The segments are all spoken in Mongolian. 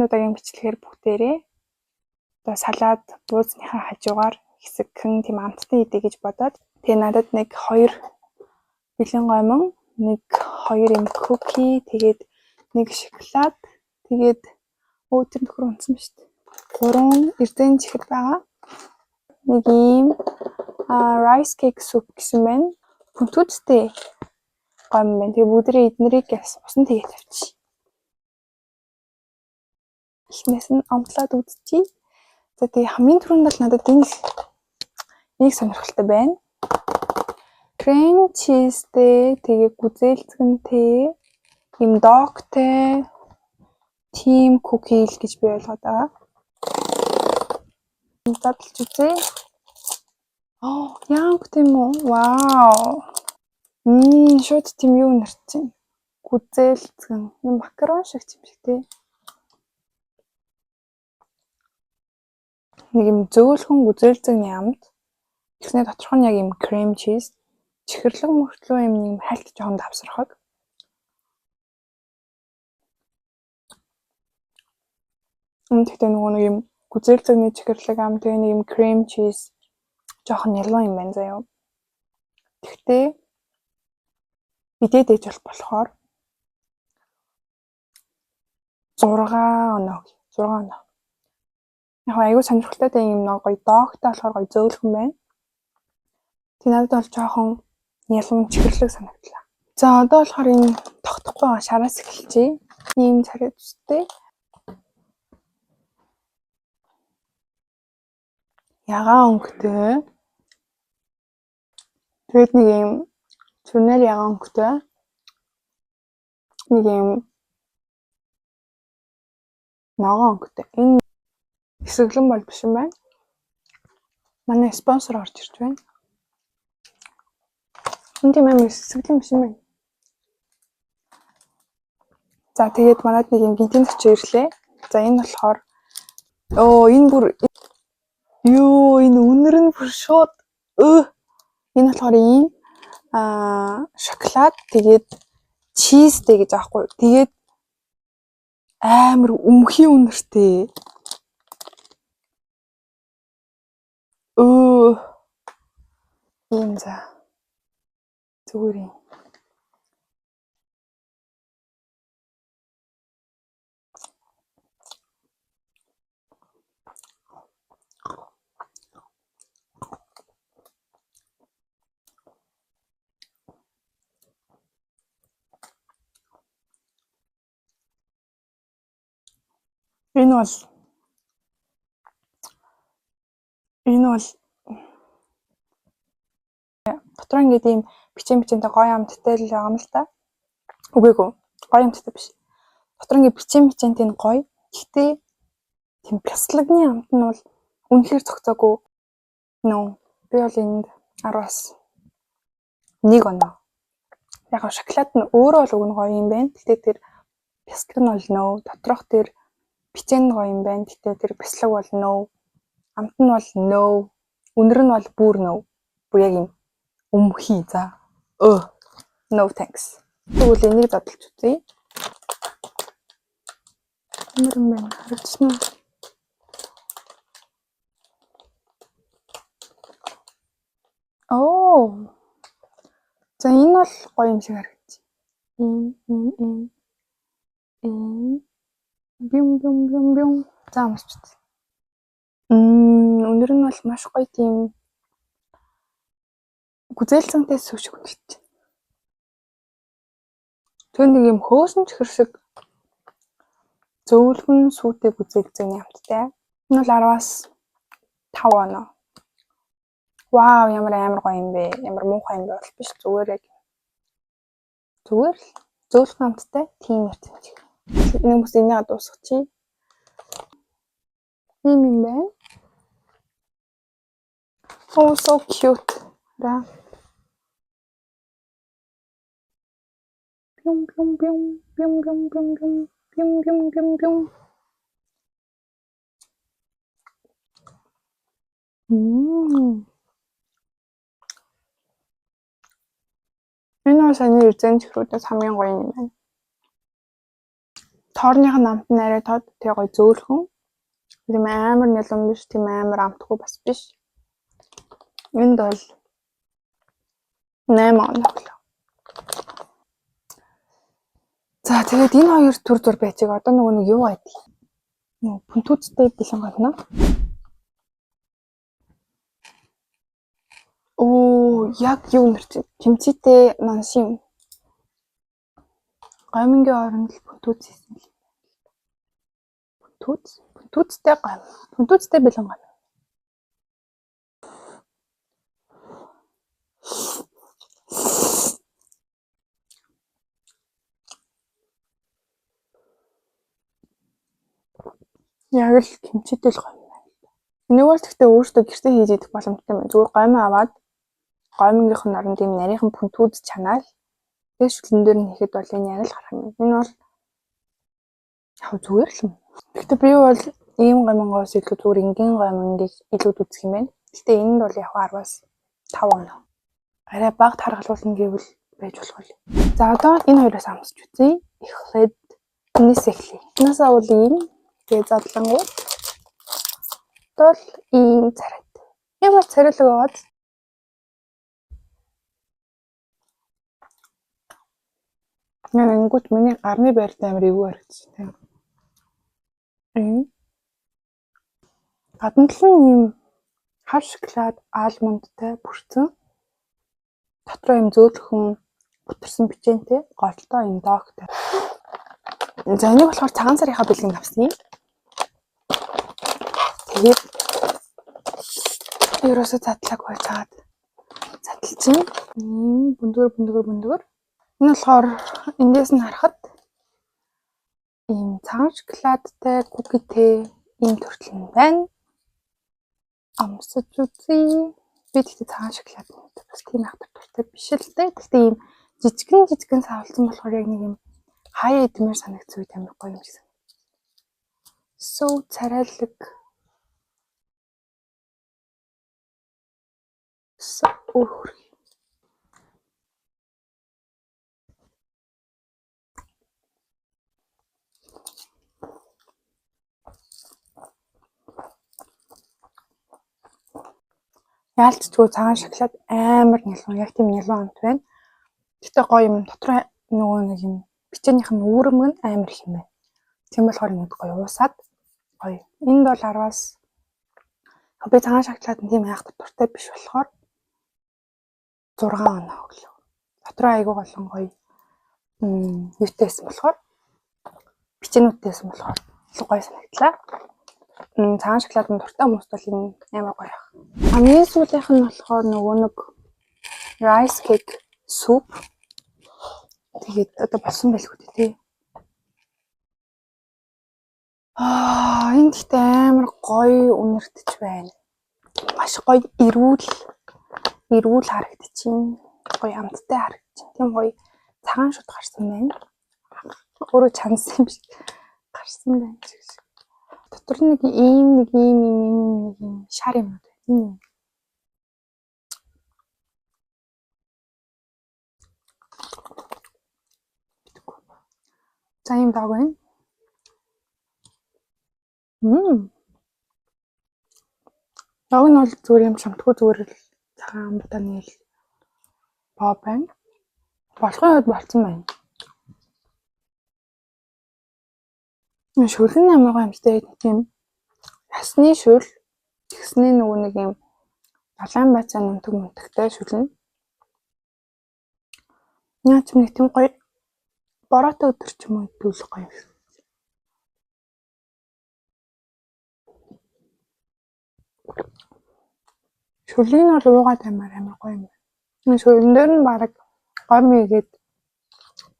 энэ удаагийн бичлэгээр бүгдээрээ одоо салаад буузныхаа хажуугаар хэсэгхэн тийм амттай идэ гэж бодоод тэгээ надад нэг 2 бэлэн гомон, нэг 2 юм cookie, тэгээд нэг шоколад, тэгээд тэр нөхөр унтсан шүү дээ. 3 эрдэнэ чихэр байгаа. Нэг ийм rice cake soup гэсэн байна. Бүнтүүдтэй гомон байна. Тэгээ бүгдээ эднэрийг усан тэгээд тавьчих. Эхнээс нь омтлоод үзчихье. За тэгээ хамгийн түрүүнд бол надад энийг сонирхолтой байна. Крем чизтэй, тэгээ гүзээлцгэнтэй, юм догтой, тим кукил гэж би ойлгоод байгаа. Задлж үзье. Янг тийм үү? Вау. Шууд тийм юу нэрчээ. Гүзээлцгэн. Юм макарон шиг юм шиг тий. Нэг юм зөөлхөн гүзээлцгэн ямд. Тэгснэ доторх нь яг юм крем чиз. Чихэрлэг мөртлөө юм хальт жоохон давсархаг. Тэгтээ нөгөө нэг юм гүзээлцгний чихэрлэг ам тэгээ нэг юм крем чиз жоохон ялуу юм байна заяа. Тэгтээ идээд ээж болохоор 6 оноо. Яг аюу сонирхолтой юм нэг гоё догтой болохоор гоё зөөлхөн байна. Тэг надад бол жоохон ялуун чихэрлэг санагдлаа. За одоо болохоор энэ тогтохгүй байгаа шараас эхэлчихье. Ийм царайд үстэй. Ягаан өнгөтэй. Тэгээд нэг юм чүнээр ягаан өнгөтэй. Нэг юм ногоон өнгөтэй. Энэ хэсэглэн бол биш юм байна. Манай спонсор орж ирж байна. Энэ тийм амар хэсэглэн биш юм байна. За тэгээд манайд нэг юм гинтийн төч ирлээ. За энэ болохоор энэ бүр энэ үнэр нь бүр шууд энэ болохоор ийм шоколад тэгээд чизтэй гэж аахгүй. Тэгээд амар өмхий үнэртэй. Ийм за. Зүгээр юм. Энэ бол дотор ингээд ийм бичэнтэй гоё амттай л байгаа юм л та. Үгүй гоё амттай биш. Дотор ингээд бичэнтэй нь гоё. Гэхдээ тийм бясалганы амт нь бол үнэхээр цогцоогүй. Би бол энд 10-аас 1 оноо. Яг шоколад нь өөрөө бол уг нь гоё юм байна. Гэхдээ тэр бясалгал нь бол доторх тэр бичэн гоё юм байна. Гэхдээ тэр бясалгал бол амт нь бол үнэр нь бол бүр яг юм өмхий за. No thanks. Тэгвэл энийг задлж үзье. Ямар юм бэ? Харагдсан уу? За энэ бол гоё юм шиг харагдчих. Бим. За амсч үзье. Өнөр нь бол маш гоё тийм гүзээлцэнтэй сүв шиг үнэлж. Тэр нэг юм хөөсөн чихэр шиг зөөлхөн сүвтэй гүзээлцэн ямттай. Энэ бол 10-аас 5 оноо. Вау, ямар гоё юм бэ? Ямар муухай юм бэ бол биш. Зүгээр л зөөлхөн амттай тийм юм чих. Нэг бүс энийг дуусгачих. Ийм юм байна. So cute. Да. Бим. Энэ бол саний эрдэнэ чихрүүдээс хамгийн гоё юм байна. Тоорных нь амт нь арай тод тэгээ гоё зөөлхөн. Тийм амар нялон биш, тийм амар амтгүй бас биш. Энд бол 8 оног л. За тэгээд энэ хоёр төр зур байцыг одоо нөгөө нэг юу гэдэг? Пүнтүүцтэй бэлэн гавна. Оо, яг юу нэр чи? Тэмцээтэй маншин. Гомингийн оронд л пүнтүүц хийсэн л. Пүнтүүцтэй гом. Пүнтүүцтэй бэлэн гом. Яг л тэмцээтэй л гом. Энийг бол гэхдээ өөртөө гэртээ хийж идэх боломжтой байна. Зүгээр гомь аваад гомингийнх нь оронд ийм нарийнхан пүнтүүц чанаал. Тэгээд шүлэн дээр нь хийхэд бол энэ яг л гарах юм. Энэ бол яг зүгээр л юм. Гэхдээ би бол ийм гомингоос илүү зүгээр энгийн гомингийг илүү үзэх юм байна. Гэхдээ энд бол яг 10-аас 5 оноо. Арай бага таргалуулна гэвэл байж болох юм. За одоо энэ хоёроос амсч үзье. Эхлээд энэс эхлэе. Энэсээ бол ийм тэгээ задлангууд тол ийм царайт. Ямар царайлаг байгаад Ингүүт миний гарны байрт амар эвгүй харагдчихэ. Гадна талын ийм хар шоколад алмондтай бүрдсэн. Дотроо ийм зөөлхөн бутарсан бичээнтэй голтой ийм догтой. За энийг болохоор цагаан сарынхаа бэлгэнд авсан юм. Тэгээд ерөөсөө задлаг байцаад задлчин. Бүндгөр. Энэ болохоор эндээс нь харахад ийм цагаан шоколадтай кукитэй ийм төрөл нь байна. Амсаж үзье. Би тэгтээ цагаан шоколад бас тийм ахтар туртай биш л дээ. Тэгтээ ийм жижигэн савлцсан болохоор яг нэг юм хаяа идмээр санагдсан үед амар гоё юм шиг. So царайлаг. Яалтчгүй цагаан шоколад амар нялган, яг тийм нялган амт байна. Гэтэ гоё юм дотроо нөгөө нэг юм бичээнийх нь үүрэмг нь амар их юм байна. Тийм болохоор ингэ гоё уусаад гоё. Энд бол 10-аас би цагаан шоколад нь тийм айхтар дуртай биш болохоор 6 оноо өглөө. Дотроо айгүй болон гоё юутэйсэн болохоор бичээнүүдтэйсэн болохоор гоё санагдлаа. Цагаан шоколадын дуртай хүмүүст бол энэ амар гоё ах. Хамгийн сүүлийнх нь болохоор нөгөө нэг rice cake soup. Тэгээд одоо болсон байлгүй тий. Энэ ихтэй амар гоё үнэртэж байна. Маш гоё эрүүл харагдчихээн. Гоё амттай харагдчихээн. Тийм гоё цагаан шууд гарсан байна. Өөрөө чансан юм шиг гарсан байна ч гэж. Дотор нэг ийм шар юм байна. За юм даг байна. Яг нь бол зүгээр юм шамтгүй зүгээр л цагаан амбутаны л боо байна. Болохын үед болцсон байна. Шүлэн амгаа юмтай тийм ясны шүл тэгсний нөгөө нэг юм далайн байцаа мунтагтай шүлэн. Яа ч нэг тийм гоё бороотой өдөр ч юм уу идүүлэх гоё юм. Шүлийг нь бол уугаад амар гоё юм. Энэ шүлэн дээр нь бараг гомигээд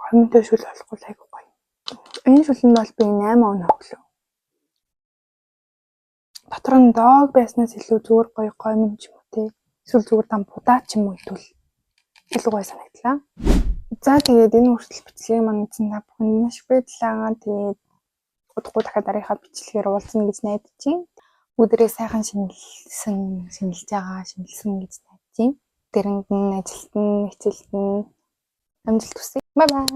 гомтой шүл болохгүй айгүй гоё. Энэ шүлэнд бол би 8 оноо өглөө. Дотор нь дог байснаас илүү зүгээр гоё гомин ч юм уу те. Эсвэл зүгээр дан будаа ч юм уу идвэл илүү гоё санагдлаа. За тэгээд энэ хүртэл бичлэгийг маань үзсэн та бүхэнд маш баярлалаа. Тэгээд удахгүй дахиад дараагийн бичлэгээр уулзна гэж найдаж байна. Өдрөө сайхан шинжилж байгаа, шинжилсэн гэж найдаж байна. Тэрэнд нь ажилтан, хичээлтэн амжилт хүсье. Бай бай.